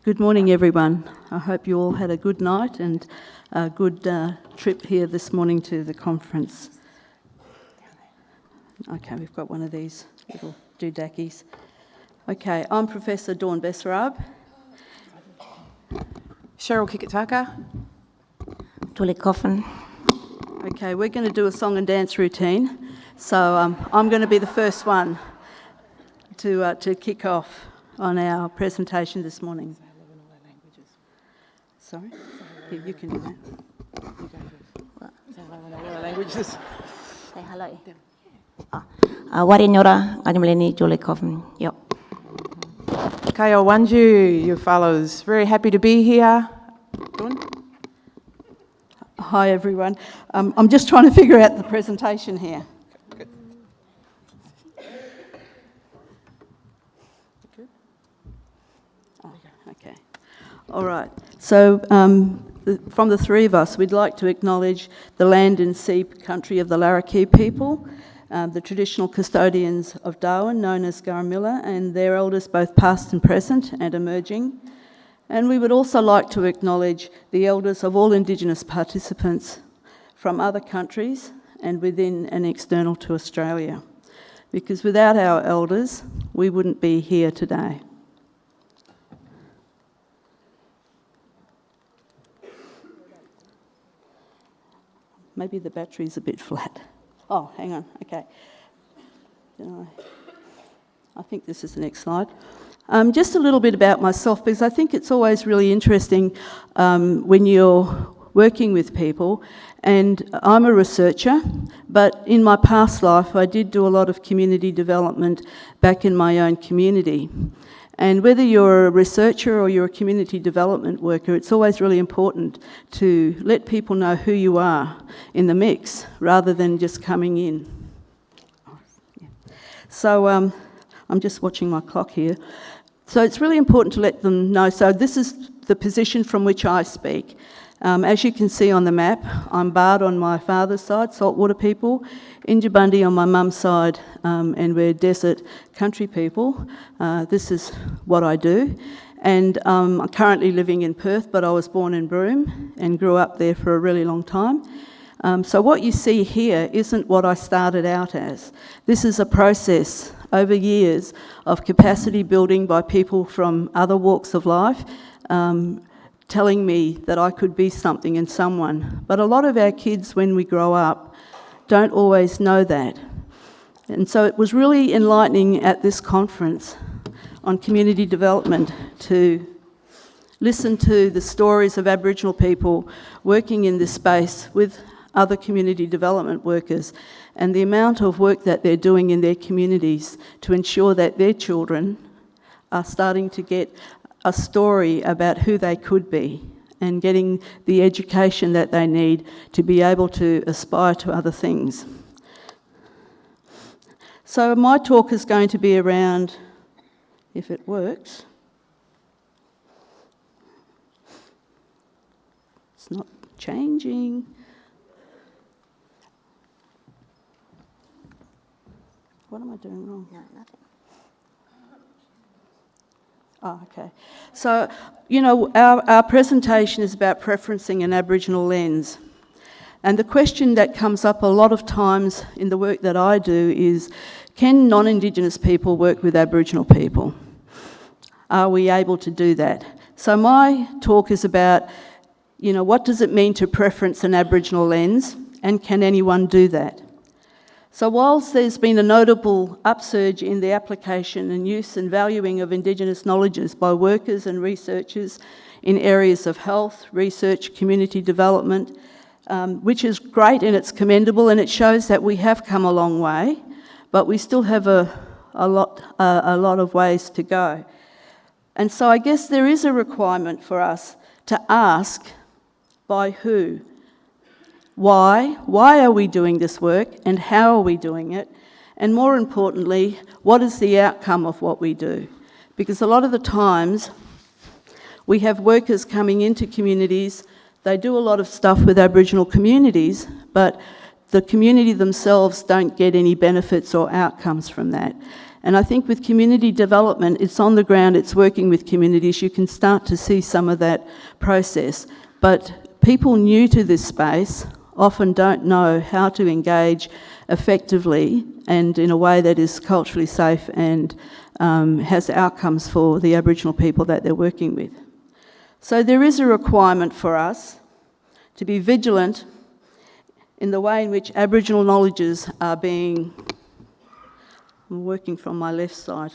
Good morning, everyone. I hope you all had a good night and a good trip here this morning to the conference. Okay, we've got one of these little doodackies. Okay, I'm Professor Dawn Bessarab. Cheryl Kickett-Tucker. Juli Coffin. Okay, we're going to do a song and dance routine. So I'm going to be the first one to kick off on our presentation this morning. Sorry? Yeah, you can do that. You go first. Say hello in all our languages. Say hello. Warinyora, Ngajumleni, Juli Coffin. Yep. Kaya Wanju, your fellows. Very happy to be here. Dawn? Hi, everyone. I'm just trying to figure out the presentation here. Good. Good. Oh, okay. All right. So from the three of us, we'd like to acknowledge the land and sea country of the Larrakia people, the traditional custodians of Darwin, known as Garamilla, and their elders, both past and present and emerging. And we would also like to acknowledge the elders of all Indigenous participants from other countries and within and external to Australia, because without our elders, we wouldn't be here today. Maybe the battery's a bit flat. Oh, hang on, okay. I think this is the next slide. Just a little bit about myself, because I think it's always really interesting when you're working with people. And I'm a researcher, but in my past life, I did do a lot of community development back in my own community. And whether you're a researcher or you're a community development worker, it's always really important to let people know who you are in the mix, rather than just coming in. So I'm just watching my clock here. So it's really important to let them know. So this is the position from which I speak. As you can see on the map, I'm Bard on my father's side, saltwater people, Injabundi on my mum's side, and we're desert country people. This is what I do. And I'm currently living in Perth, but I was born in Broome and grew up there for a really long time. So what you see here isn't what I started out as. This is a process over years of capacity building by people from other walks of life, telling me that I could be something and someone. But a lot of our kids, when we grow up, don't always know that. And so it was really enlightening at this conference on community development to listen to the stories of Aboriginal people working in this space with other community development workers, and the amount of work that they're doing in their communities to ensure that their children are starting to get a story about who they could be and getting the education that they need to be able to aspire to other things. So my talk is going to be around, if it works, it's not changing. What am I doing wrong? No, nothing. Oh, okay. So, you know, our presentation is about preferencing an Aboriginal lens. And the question that comes up a lot of times in the work that I do is, can non-Indigenous people work with Aboriginal people? Are we able to do that? So my talk is about, you know, what does it mean to preference an Aboriginal lens, and can anyone do that? So whilst there's been a notable upsurge in the application and use and valuing of Indigenous knowledges by workers and researchers in areas of health, research, community development, which is great and it's commendable, and it shows that we have come a long way, but we still have a lot of ways to go. And so I guess there is a requirement for us to ask, by who? Why are we doing this work, and how are we doing it? And more importantly, what is the outcome of what we do? Because a lot of the times we have workers coming into communities, they do a lot of stuff with Aboriginal communities, but the community themselves don't get any benefits or outcomes from that. And I think with community development, it's on the ground, it's working with communities, you can start to see some of that process. But people new to this space often don't know how to engage effectively and in a way that is culturally safe and has outcomes for the Aboriginal people that they're working with. So there is a requirement for us to be vigilant in the way in which Aboriginal knowledges are being, I'm working from my left side,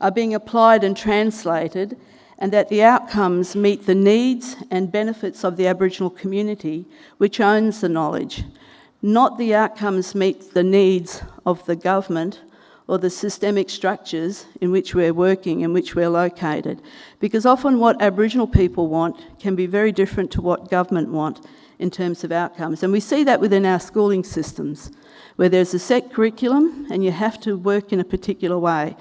are being applied and translated, and that the outcomes meet the needs and benefits of the Aboriginal community which owns the knowledge, not the outcomes meet the needs of the government or the systemic structures in which we're working, in which we're located. Because often what Aboriginal people want can be very different to what government want in terms of outcomes. And we see that within our schooling systems, where there's a set curriculum and you have to work in a particular way.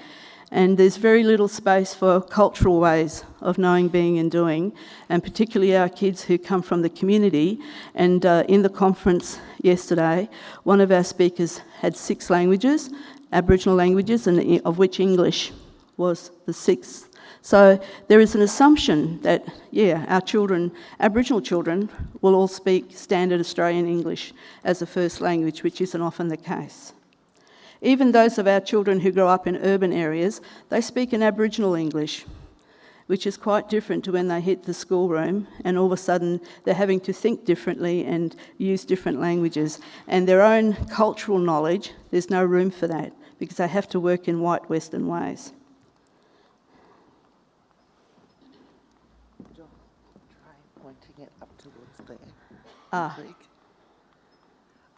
And there's very little space for cultural ways of knowing, being and doing, and particularly our kids who come from the community. And in the conference yesterday, one of our speakers had 6 languages, Aboriginal languages, and of which English was the 6th. So there is an assumption that, our children, Aboriginal children, will all speak standard Australian English as a first language, which isn't often the case. Even those of our children who grow up in urban areas, they speak an Aboriginal English, which is quite different to when they hit the schoolroom and all of a sudden they're having to think differently and use different languages. And their own cultural knowledge, there's no room for that because they have to work in white Western ways. Try pointing it up towards there. Click.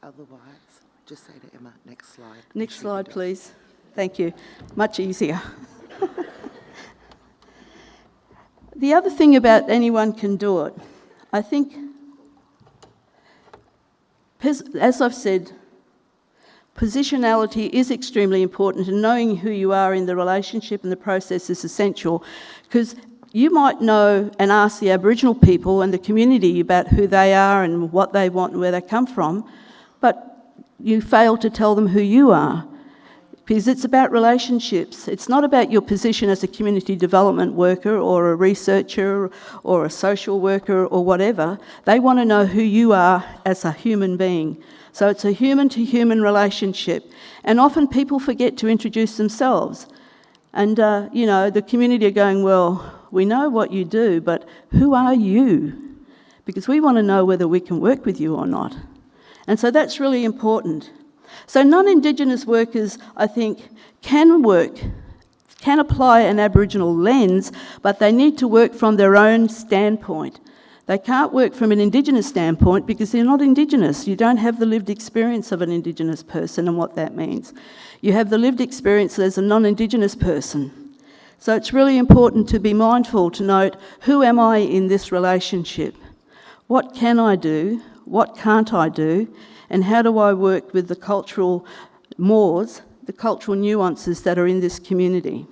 Otherwise, just say to Emma, next slide. Next slide, please. Thank you. Much easier. The other thing about anyone can do it, I think, as I've said, positionality is extremely important, and knowing who you are in the relationship and the process is essential, because you might know and ask the Aboriginal people and the community about who they are and what they want and where they come from, but you fail to tell them who you are, because it's about relationships. It's not about your position as a community development worker or a researcher or a social worker or whatever. They want to know who you are as a human being. So it's a human-to-human relationship. And often people forget to introduce themselves. And, the community are going, well, we know what you do, but who are you? Because we want to know whether we can work with you or not. And so that's really important. So non-Indigenous workers, I think, can apply an Aboriginal lens, but they need to work from their own standpoint. They can't work from an Indigenous standpoint because they're not Indigenous. You don't have the lived experience of an Indigenous person and what that means. You have the lived experience as a non-Indigenous person. So it's really important to be mindful to note, who am I in this relationship? What can I do? What can't I do? And how do I work with the cultural mores, the cultural nuances that are in this community?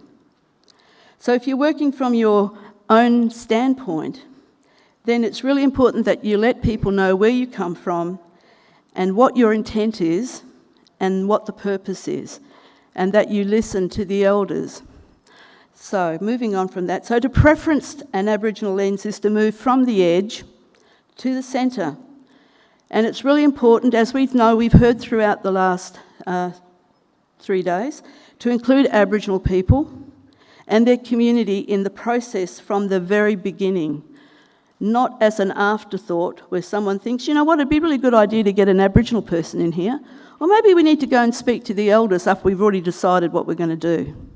So if you're working from your own standpoint, then it's really important that you let people know where you come from and what your intent is and what the purpose is, and that you listen to the elders. So moving on from that, so to preference an Aboriginal lens is to move from the edge to the centre. And it's really important, as we know, we've heard throughout the last 3 days, to include Aboriginal people and their community in the process from the very beginning, not as an afterthought where someone thinks, you know what, it'd be a really good idea to get an Aboriginal person in here, or maybe we need to go and speak to the elders after we've already decided what we're going to do.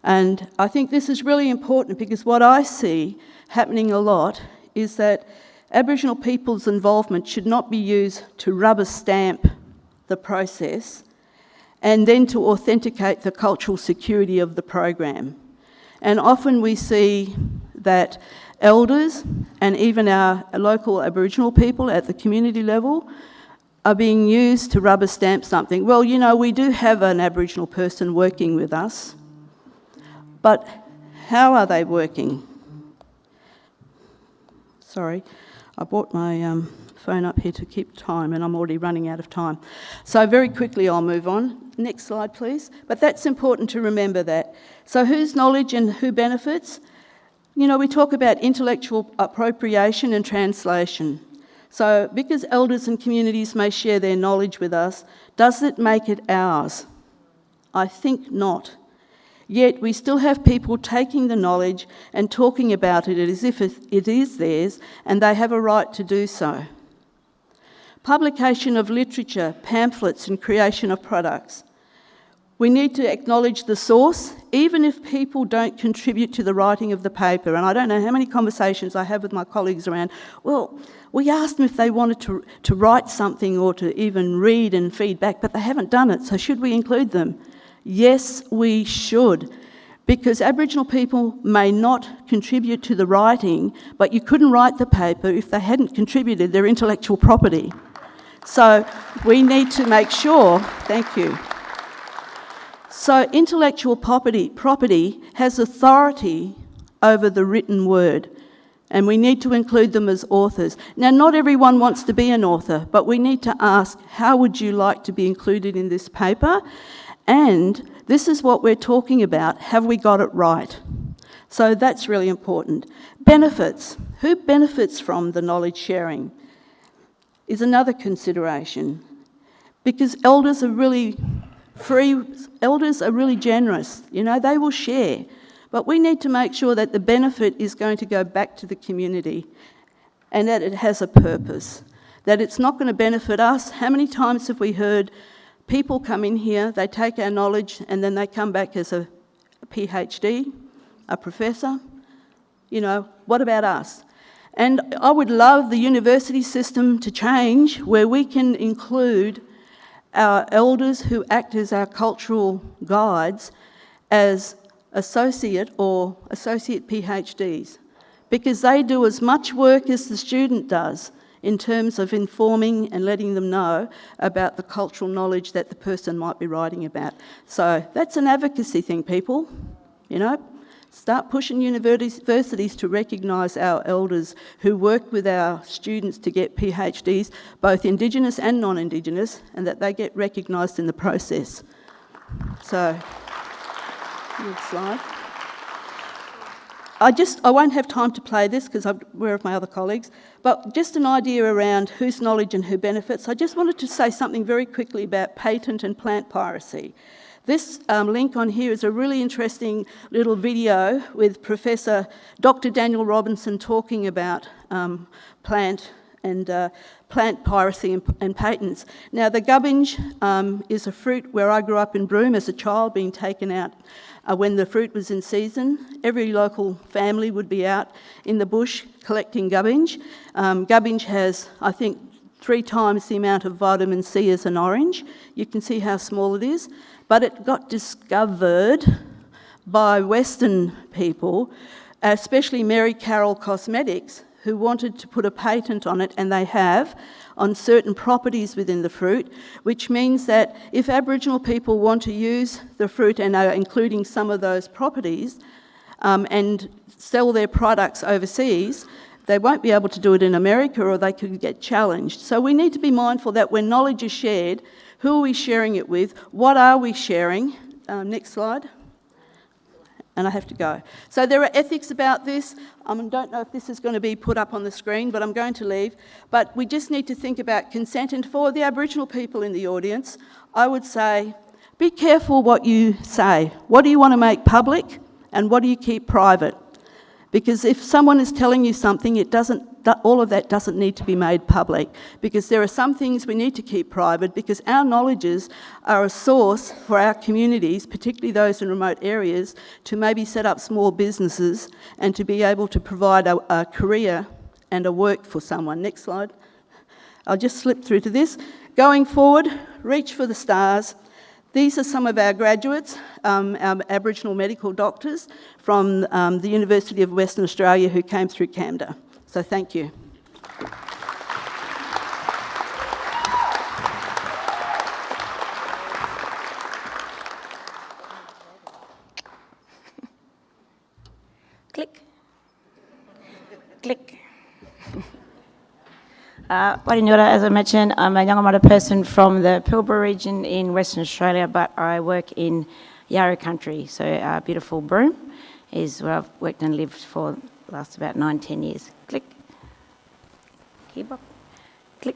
And I think this is really important because what I see happening a lot is that Aboriginal people's involvement should not be used to rubber stamp the process and then to authenticate the cultural security of the program. And often we see that elders and even our local Aboriginal people at the community level are being used to rubber stamp something. Well, we do have an Aboriginal person working with us, but how are they working? Sorry. I brought my phone up here to keep time and I'm already running out of time. So very quickly I'll move on. Next slide, please. But that's important to remember that. So whose knowledge and who benefits? You know, we talk about intellectual appropriation and translation. So because elders and communities may share their knowledge with us, does it make it ours? I think not. Yet we still have people taking the knowledge and talking about it as if it is theirs, and they have a right to do so. Publication of literature, pamphlets, and creation of products. We need to acknowledge the source, even if people don't contribute to the writing of the paper. And I don't know how many conversations I have with my colleagues around, well, we asked them if they wanted to write something or to even read and feedback, but they haven't done it, so should we include them? Yes, we should, because Aboriginal people may not contribute to the writing, but you couldn't write the paper if they hadn't contributed their intellectual property. So we need to make sure, thank you. So intellectual property has authority over the written word, and we need to include them as authors. Now, not everyone wants to be an author, but we need to ask, how would you like to be included in this paper? And this is what we're talking about. Have we got it right? So that's really important. Benefits. Who benefits from the knowledge sharing is another consideration, because elders are really free, elders are really generous. You know, they will share. But we need to make sure that the benefit is going to go back to the community and that it has a purpose, that it's not going to benefit us. How many times have we heard people come in here, they take our knowledge and then they come back as a PhD, a professor? You know, what about us? And I would love the university system to change where we can include our elders who act as our cultural guides as associate or associate PhDs, because they do as much work as the student does in terms of informing and letting them know about the cultural knowledge that the person might be writing about. So that's an advocacy thing, people, you know. Start pushing universities to recognise our elders who work with our students to get PhDs, both Indigenous and non-Indigenous, and that they get recognised in the process. So, next slide. I won't have time to play this because I'm aware of my other colleagues, but just an idea around whose knowledge and who benefits. I just wanted to say something very quickly about patent and plant piracy. This link on here is a really interesting little video with Professor Dr. Daniel Robinson talking about plant piracy and patents. Now, the gubbinge is a fruit where I grew up in Broome as a child, being taken out when the fruit was in season. Every local family would be out in the bush collecting gubbinge. Gubbinge has, I think, 3 times the amount of vitamin C as an orange. You can see how small it is. But it got discovered by Western people, especially Mary Carroll Cosmetics, who wanted to put a patent on it, and they have, on certain properties within the fruit, which means that if Aboriginal people want to use the fruit and are including some of those properties and sell their products overseas, they won't be able to do it in America, or they could get challenged. So we need to be mindful that when knowledge is shared, who are we sharing it with? What are we sharing? Next slide. And I have to go. So there are ethics about this. I don't know if this is going to be put up on the screen, but I'm going to leave. But we just need to think about consent. And for the Aboriginal people in the audience, I would say, be careful what you say. What do you want to make public, and what do you keep private? Because if someone is telling you something, all of that doesn't need to be made public, because there are some things we need to keep private, because our knowledges are a source for our communities, particularly those in remote areas, to maybe set up small businesses and to be able to provide a career and a work for someone. Next slide. I'll just slip through to this. Going forward, reach for the stars. These are some of our graduates, our Aboriginal medical doctors from the University of Western Australia who came through CAMDA. So thank you. Click. Click. Warinura, as I mentioned, I'm a Yangamata person from the Pilbara region in Western Australia, but I work in Yarra country, so beautiful Broome is where I've worked and lived for the last about 9-10 years. Click. Keyboard. Click.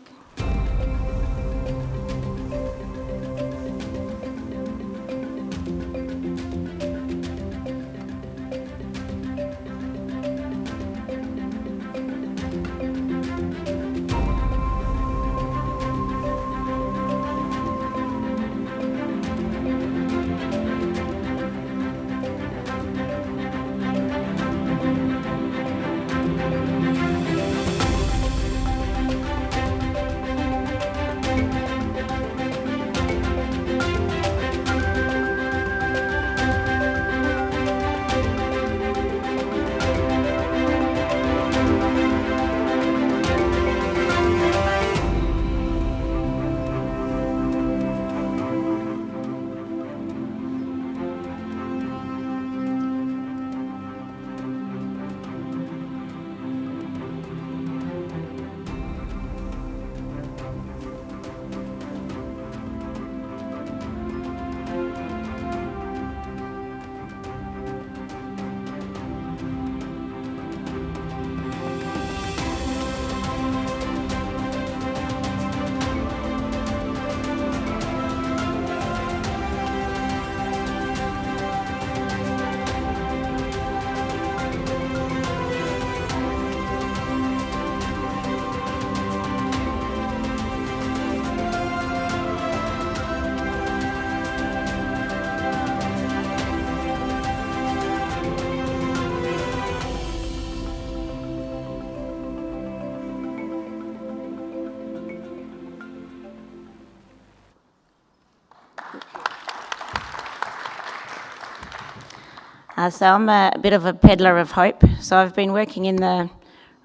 So I'm a bit of a peddler of hope. So I've been working in the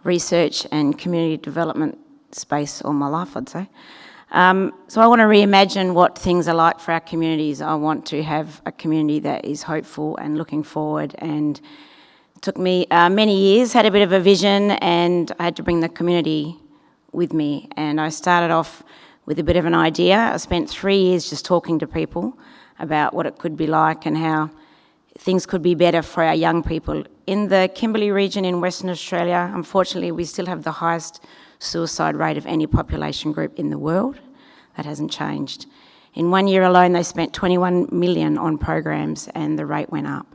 research and community development space all my life, I'd say. So I want to reimagine what things are like for our communities. I want to have a community that is hopeful and looking forward, and it took me many years, had a bit of a vision, and I had to bring the community with me. And I started off with a bit of an idea. I spent 3 years just talking to people about what it could be like and how things could be better for our young people. In the Kimberley region in Western Australia, unfortunately, we still have the highest suicide rate of any population group in the world. That hasn't changed. In 1 year alone, they spent 21 million on programs and the rate went up.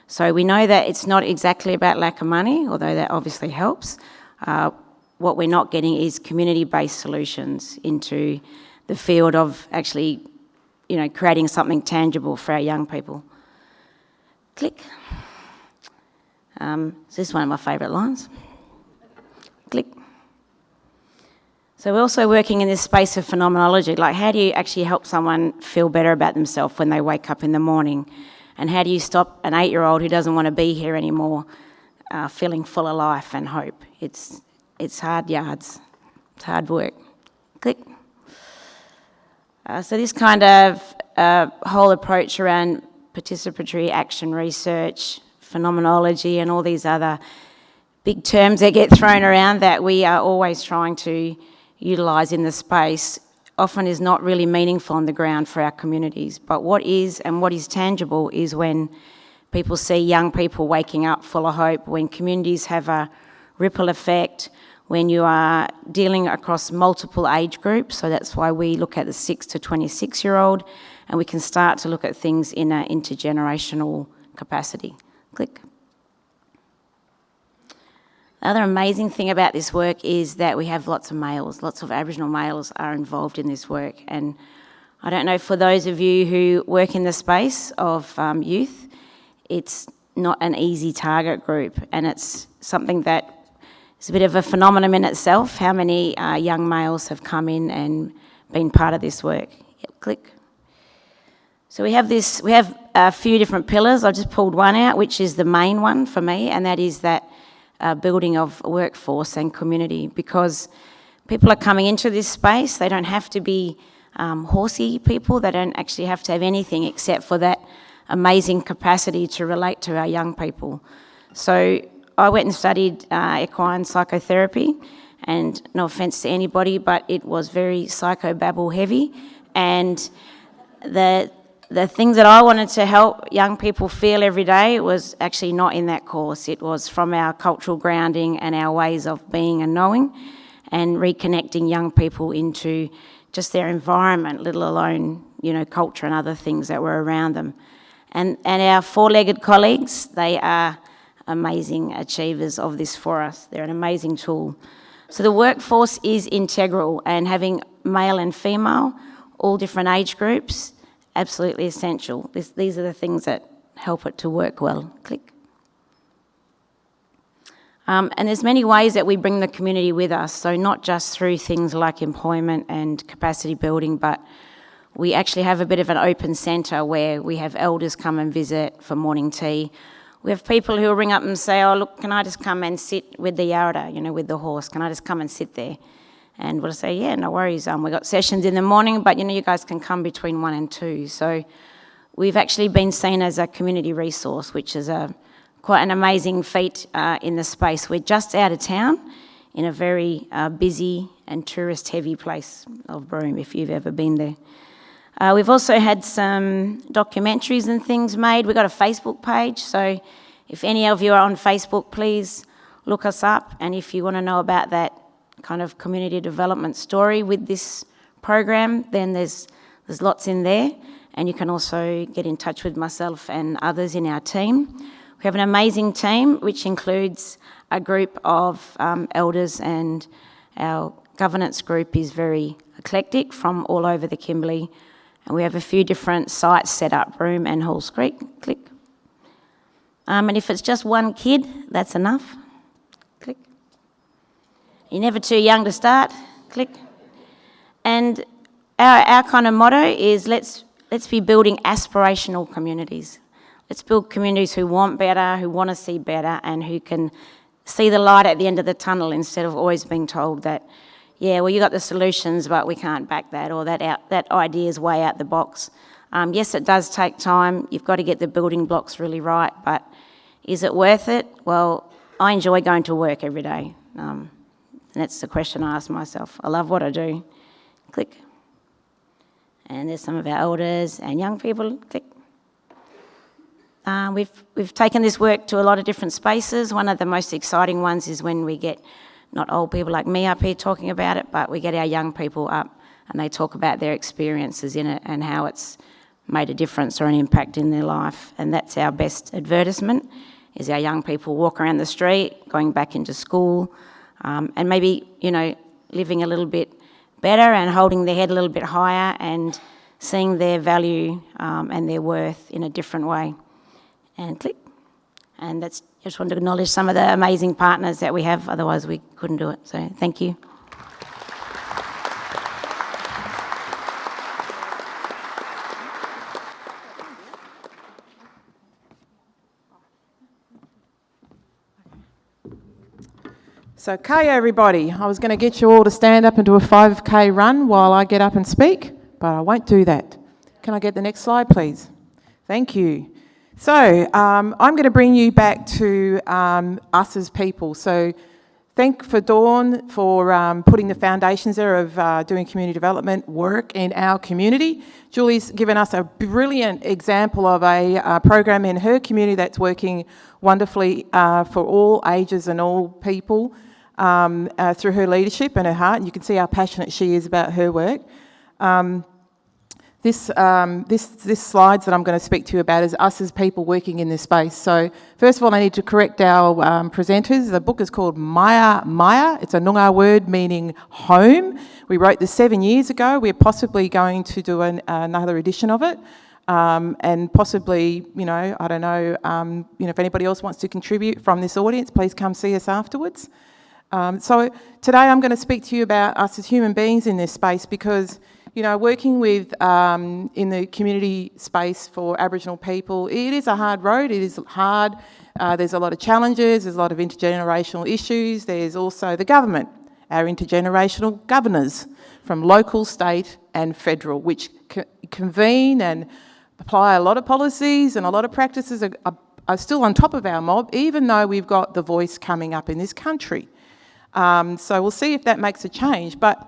So we know that it's not exactly about lack of money, although that obviously helps. What we're not getting is community-based solutions into the field of actually, creating something tangible for our young people. Click. This is one of my favourite lines. Click. So we're also working in this space of phenomenology, like how do you actually help someone feel better about themselves when they wake up in the morning? And how do you stop an 8-year-old who doesn't want to be here anymore feeling full of life and hope? It's hard yards. It's hard work. Click. So this kind of whole approach around participatory action research, phenomenology, and all these other big terms that get thrown around that we are always trying to utilise in the space often is not really meaningful on the ground for our communities. But what is and what is tangible is when people see young people waking up full of hope, when communities have a ripple effect, when you are dealing across multiple age groups. So that's why we look at the 6 to 26-year-old, and we can start to look at things in an intergenerational capacity. Click. The other amazing thing about this work is that we have lots of males, lots of Aboriginal males are involved in this work. And I don't know, for those of you who work in the space of youth, it's not an easy target group, and it's something that is a bit of a phenomenon in itself, how many young males have come in and been part of this work. Yep, click. So we have a few different pillars. I just pulled one out, which is the main one for me, and that is that building of workforce and community, because people are coming into this space. They don't have to be horsey people. They don't actually have to have anything except for that amazing capacity to relate to our young people. So I went and studied equine psychotherapy, and no offence to anybody, but it was very psychobabble heavy, and the things that I wanted to help young people feel every day was actually not in that course. It was from our cultural grounding and our ways of being and knowing, and reconnecting young people into just their environment, let alone, you know, culture and other things that were around them. And our four-legged colleagues, they are amazing achievers of this for us. They're an amazing tool. So the workforce is integral, and having male and female, all different age groups, absolutely essential. These are the things that help it to work well. Click. And there's many ways that we bring the community with us, so not just through things like employment and capacity building, but we actually have a bit of an open centre where we have elders come and visit for morning tea. We have people who will ring up and say, oh, look, can I just come and sit with the yarda, you know, with the horse? Can I just come and sit there? And we'll say, yeah, no worries. We've got sessions in the morning, but, you know, you guys can come between 1 and 2. So we've actually been seen as a community resource, which is quite an amazing feat in the space. We're just out of town in a very busy and tourist-heavy place of Broome, if you've ever been there. We've also had some documentaries and things made. We've got a Facebook page, so if any of you are on Facebook, please look us up. And if you want to know about that kind of community development story with this program, then there's lots in there. And you can also get in touch with myself and others in our team. We have an amazing team, which includes a group of elders, and our governance group is very eclectic from all over the Kimberley. And we have a few different sites set up, Broome and Halls Creek. Click. And if it's just one kid, that's enough. Click. You're never too young to start. Click. And our kind of motto is let's be building aspirational communities. Let's build communities who want better, who want to see better, and who can see the light at the end of the tunnel instead of always being told that, yeah, well, you got the solutions, but we can't back that, or that idea is way out the box. Yes, it does take time. You've got to get the building blocks really right, but is it worth it? Well, I enjoy going to work every day. And that's the question I ask myself. I love what I do. Click. And there's some of our elders and young people. Click. We've taken this work to a lot of different spaces. One of the most exciting ones is when we get not old people like me up here talking about it, but we get our young people up and they talk about their experiences in it and how it's made a difference or an impact in their life. And that's our best advertisement, is our young people walk around the street, going back into school, and maybe, you know, living a little bit better and holding their head a little bit higher and seeing their value and their worth in a different way. And click. And that's, just wanted to acknowledge some of the amazing partners that we have, otherwise we couldn't do it. So thank you. So, Kaya everybody, I was going to get you all to stand up and do a 5K run while I get up and speak, but I won't do that. Can I get the next slide, please? Thank you. So, I'm going to bring you back to us as people. So, thank for Dawn for putting the foundations there of doing community development work in our community. Julie's given us a brilliant example of a program in her community that's working wonderfully for all ages and all people through her leadership and her heart. And you can see how passionate she is about her work. This slides that I'm going to speak to you about is us as people working in this space. So first of all, I need to correct our presenters. The book is called Maya Maya. It's a Noongar word meaning home. We wrote this 7 years ago. We're possibly going to do another edition of it. And possibly, you know, I don't know, if anybody else wants to contribute from this audience, please come see us afterwards. So today I'm going to speak to you about us as human beings in this space because, you know, working with in the community space for Aboriginal people, it is a hard road. It is hard. There's a lot of challenges. There's a lot of intergenerational issues. There's also the government, our intergenerational governors from local, state and federal, which convene and apply a lot of policies, and a lot of practices are still on top of our mob, even though we've got the voice coming up in this country. So we'll see if that makes a change. But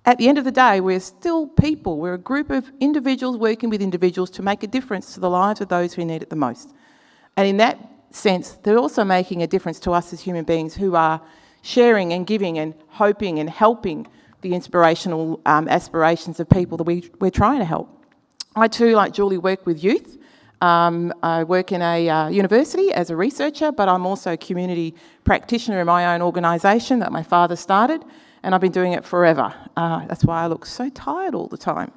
at the end of the day, we're still people. We're a group of individuals working with individuals to make a difference to the lives of those who need it the most. And in that sense, they're also making a difference to us as human beings who are sharing and giving and hoping and helping the inspirational aspirations of people that we're trying to help. I too, like Julie, work with youth. I work in a university as a researcher, but I'm also a community practitioner in my own organisation that my father started, and I've been doing it forever. That's why I look so tired all the time,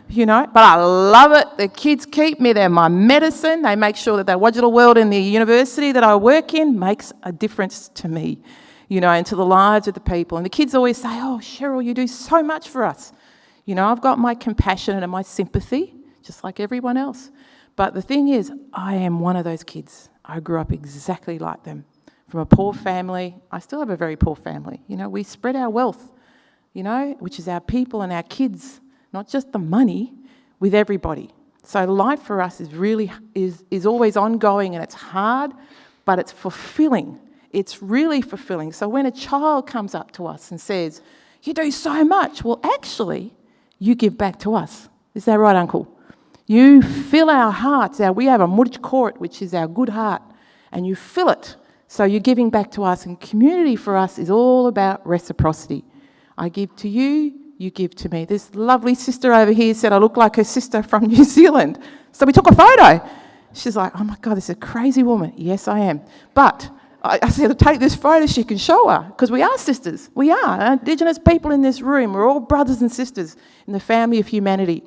you know, but I love it. The kids keep me, they're my medicine. They make sure that the Aboriginal world in the university that I work in makes a difference to me, you know, and to the lives of the people. And the kids always say, oh, Cheryl, you do so much for us. You know, I've got my compassion and my sympathy, just like everyone else. But the thing is, I am one of those kids. I grew up exactly like them. From a poor family, I still have a very poor family. You know, we spread our wealth, you know, which is our people and our kids, not just the money, with everybody. So life for us is really, is always ongoing, and it's hard, but it's fulfilling. It's really fulfilling. So when a child comes up to us and says, you do so much, well, actually, you give back to us. Is that right, Uncle? You fill our hearts. We have a murj court, which is our good heart, and you fill it. So you're giving back to us, and community for us is all about reciprocity. I give to you, you give to me. This lovely sister over here said I look like her sister from New Zealand. So we took a photo. She's like, oh my God, this is a crazy woman. Yes, I am. But I said, take this photo, she can show her, because we are sisters. We are. Indigenous people in this room, we're all brothers and sisters in the family of humanity.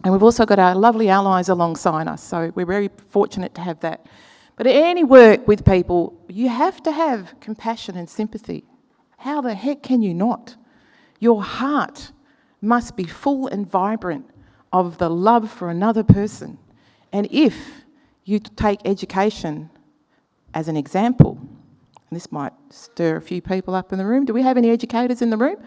And we've also got our lovely allies alongside us, so we're very fortunate to have that. But any work with people, you have to have compassion and sympathy. How the heck can you not? Your heart must be full and vibrant of the love for another person. And if you take education as an example, and this might stir a few people up in the room. Do we have any educators in the room?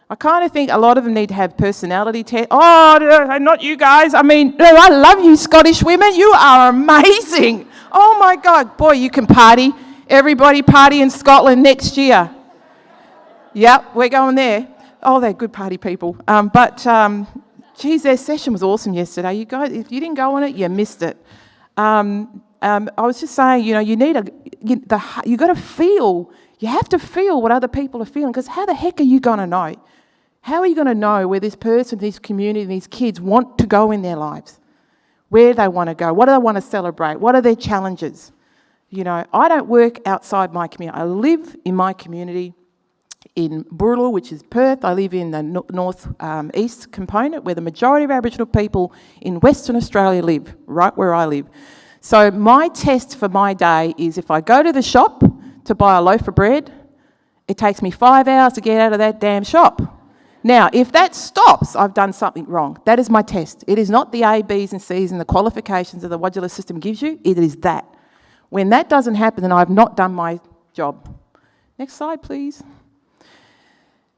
I kind of think a lot of them need to have personality tests. Oh, not you guys. I mean, no, I love you, Scottish women. You are amazing. Oh my God, boy, you can party. Everybody party in Scotland next year. Yep, we're going there. Oh, they're good party people. Geez, their session was awesome yesterday. You guys, if you didn't go on it, you missed it. I was just saying, you know, you got to feel. You have to feel what other people are feeling, because how the heck are you going to know? How are you going to know where this person, this community, these kids want to go in their lives? Where they want to go? What do they want to celebrate? What are their challenges? You know, I don't work outside my community. I live in my community in Burla, which is Perth. I live in the north east component, where the majority of Aboriginal people in Western Australia live, right where I live. So my test for my day is, if I go to the shop to buy a loaf of bread, it takes me 5 hours to get out of that damn shop. Now, if that stops, I've done something wrong. That is my test. It is not the A, B's and C's and the qualifications that the modular system gives you. It is that. When that doesn't happen, then I've not done my job. Next slide, please.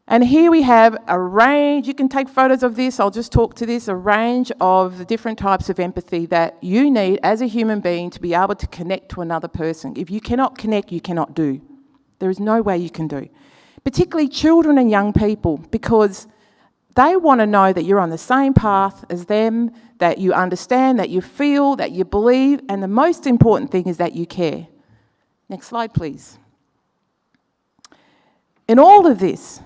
And here we have a range. You can take photos of this. I'll just talk to this. A range of the different types of empathy that you need as a human being to be able to connect to another person. If you cannot connect, you cannot do. There is no way you can do. Particularly children and young people, because they want to know that you're on the same path as them, that you understand, that you feel, that you believe, and the most important thing is that you care. Next slide, please. In all of this,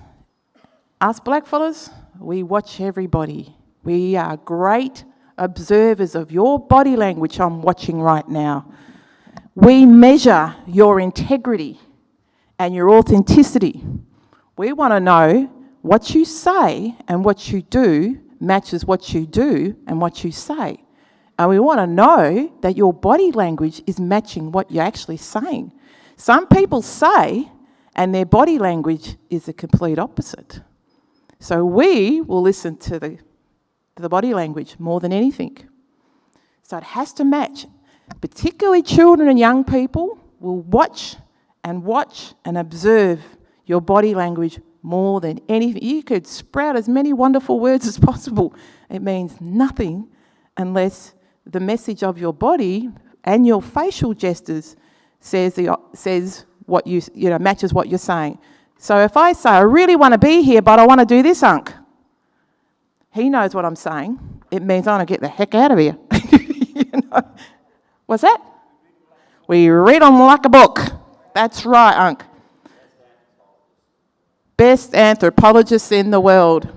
us blackfellas, we watch everybody. We are great observers of your body language I'm watching right now. We measure your integrity and your authenticity. We want to know what you say and what you do matches what you do and what you say. And we want to know that your body language is matching what you're actually saying. Some people say, and their body language is the complete opposite. So we will listen to the body language more than anything. So it has to match. Particularly children and young people will watch and observe your body language more than anything. You could sprout as many wonderful words as possible. It means nothing unless the message of your body and your facial gestures says what matches what you're saying. So if I say, I really want to be here, but I want to do this, Unc, he knows what I'm saying. It means I want to get the heck out of here. What's that? We read them like a book. That's right, Unc. Best anthropologists in the world.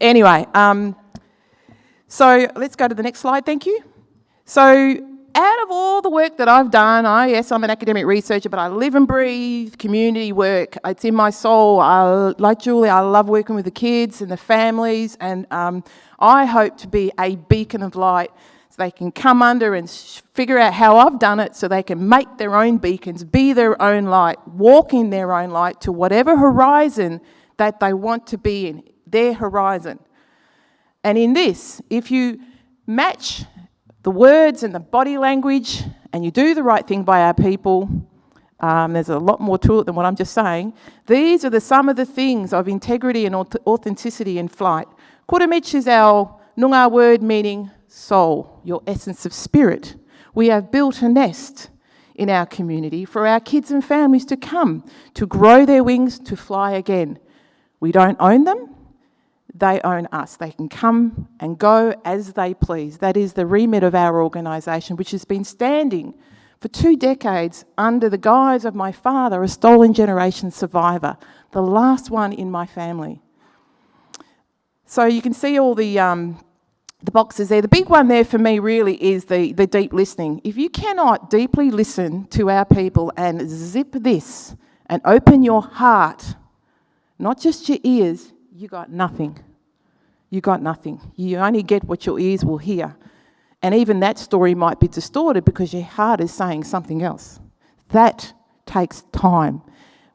Anyway, so let's go to the next slide, thank you. So out of all the work that I've done, yes, I'm an academic researcher, but I live and breathe community work. It's in my soul. Like Julie, I love working with the kids and the families, and I hope to be a beacon of light so they can come under and figure out how I've done it so they can make their own beacons, be their own light, walk in their own light to whatever horizon that they want to be in, their horizon. And in this, if you match the words and the body language and you do the right thing by our people, there's a lot more to it than what I'm just saying. These are some of the things of integrity and authenticity in flight. Kuramich is our Noongar word meaning soul, your essence of spirit. We have built a nest in our community for our kids and families to come, to grow their wings, to fly again. We don't own them. They own us. They can come and go as they please. That is the remit of our organisation, which has been standing for 2 decades under the guise of my father, a stolen generation survivor, the last one in my family. So you can see all the boxes there. The big one there for me really is the deep listening. If you cannot deeply listen to our people and zip this and open your heart, not just your ears, you got nothing. You got nothing. You only get what your ears will hear. And even that story might be distorted because your heart is saying something else. That takes time.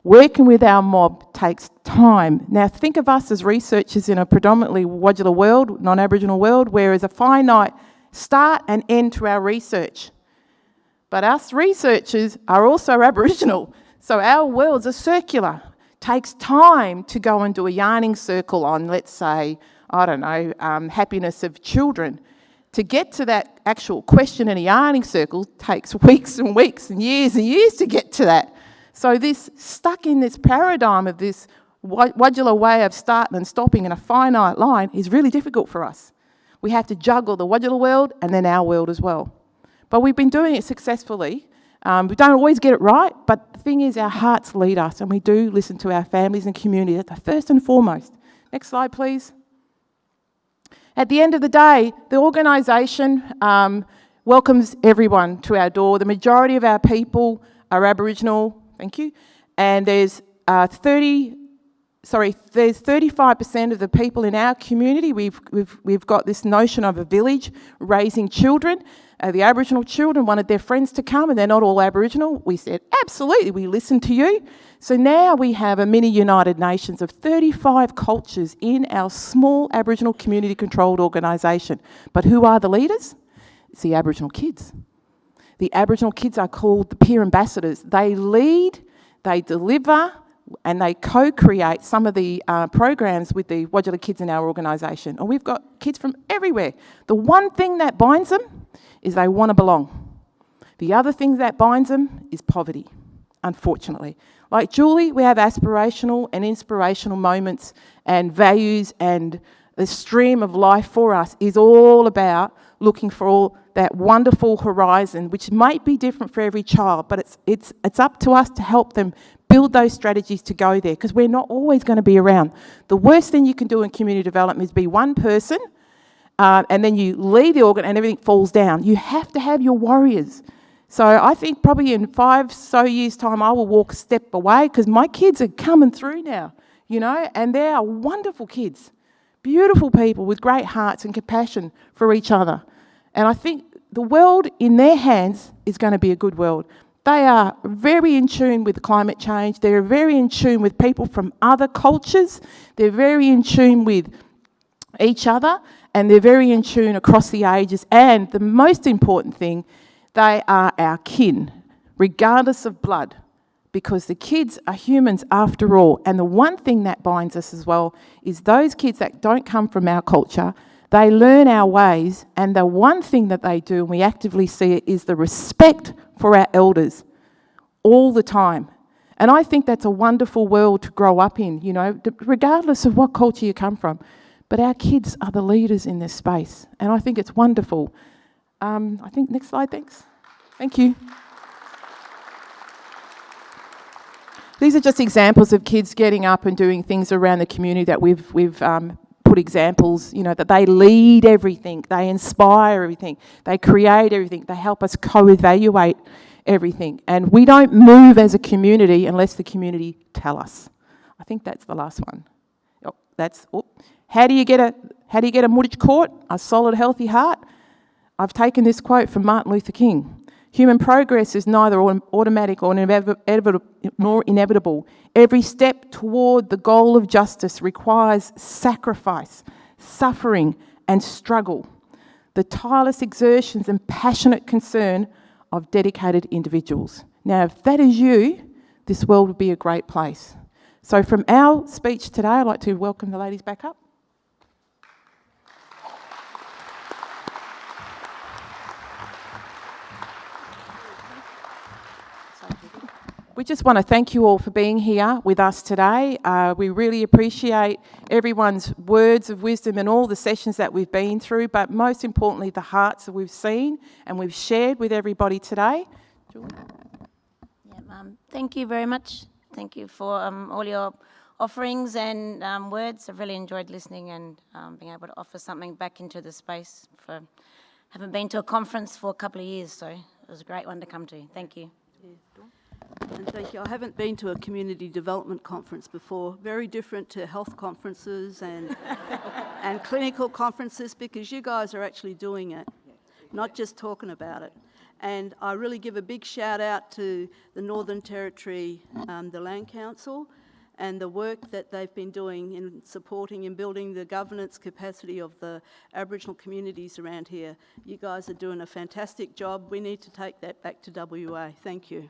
Working with our mob takes time. Now think of us as researchers in a predominantly Wadjala world, non-Aboriginal world, where there's a finite start and end to our research. But us researchers are also Aboriginal, so our worlds are circular. Takes time to go and do a yarning circle on, let's say, I don't know, happiness of children. To get to that actual question in a yarning circle takes weeks and weeks and years to get to that. So this stuck in this paradigm of this Wadjala way of starting and stopping in a finite line is really difficult for us. We have to juggle the Wadjala world and then our world as well. But we've been doing it successfully. We don't always get it right, but the thing is our hearts lead us and we do listen to our families and community. That's first and foremost. Next slide, please. At the end of the day, the organisation welcomes everyone to our door. The majority of our people are Aboriginal, thank you, and there's 35% of the people in our community. We've got this notion of a village raising children. The Aboriginal children wanted their friends to come and they're not all Aboriginal. We said, absolutely, we listen to you. So now we have a mini United Nations of 35 cultures in our small Aboriginal community controlled organisation. But who are the leaders? It's the Aboriginal kids. The Aboriginal kids are called the peer ambassadors. They lead, they deliver, and they co-create some of the programs with the Wadjala kids in our organisation. And we've got kids from everywhere. The one thing that binds them is they want to belong. The other thing that binds them is poverty, unfortunately. Like Julie, we have aspirational and inspirational moments and values, and the stream of life for us is all about looking for all that wonderful horizon, which might be different for every child, but it's up to us to help them build those strategies to go there, because we're not always going to be around. The worst thing you can do in community development is be one person and then you leave the organ and everything falls down. You have to have your warriors. So I think probably in 5 years' time, I will walk a step away because my kids are coming through now, and they are wonderful kids, beautiful people with great hearts and compassion for each other. And I think the world in their hands is going to be a good world. They are very in tune with climate change. They're very in tune with people from other cultures. They're very in tune with each other, and they're very in tune across the ages. And the most important thing, they are our kin, regardless of blood, because the kids are humans after all. And the one thing that binds us as well is those kids that don't come from our culture, they learn our ways, and the one thing that they do, and we actively see it, is the respect for our elders. all the time. And I think that's a wonderful world to grow up in, you know, regardless of what culture you come from. But our kids are the leaders in this space, and I think it's wonderful. I think next slide, thanks. Thank you. These are just examples of kids getting up and doing things around the community that we've put examples, you know, that they lead everything, they inspire everything, they create everything, they help us co-evaluate everything. And we don't move as a community unless the community tell us. I think that's the last one. How do you get a Mudich court? A solid, healthy heart. I've taken this quote from Martin Luther King. Human progress is neither automatic or nor inevitable. Every step toward the goal of justice requires sacrifice, suffering, and struggle. The tireless exertions and passionate concern of dedicated individuals. Now, if that is you, this world would be a great place. So from our speech today, I'd like to welcome the ladies back up. We just want to thank you all for being here with us today. We really appreciate everyone's words of wisdom and all the sessions that we've been through, but most importantly, the hearts that we've seen and we've shared with everybody today. Thank you very much. Thank you for all your offerings and words. I've really enjoyed listening and being able to offer something back into the space. Haven't been to a conference for a couple of years, so it was a great one to come to. Thank you. And thank you. I haven't been to a community development conference before. Very different to health conferences and and clinical conferences, because you guys are actually doing it, not just talking about it. And I really give a big shout out to the Northern Territory, the Land Council, and the work that they've been doing in supporting and building the governance capacity of the Aboriginal communities around here. You guys are doing a fantastic job. We need to take that back to WA. Thank you.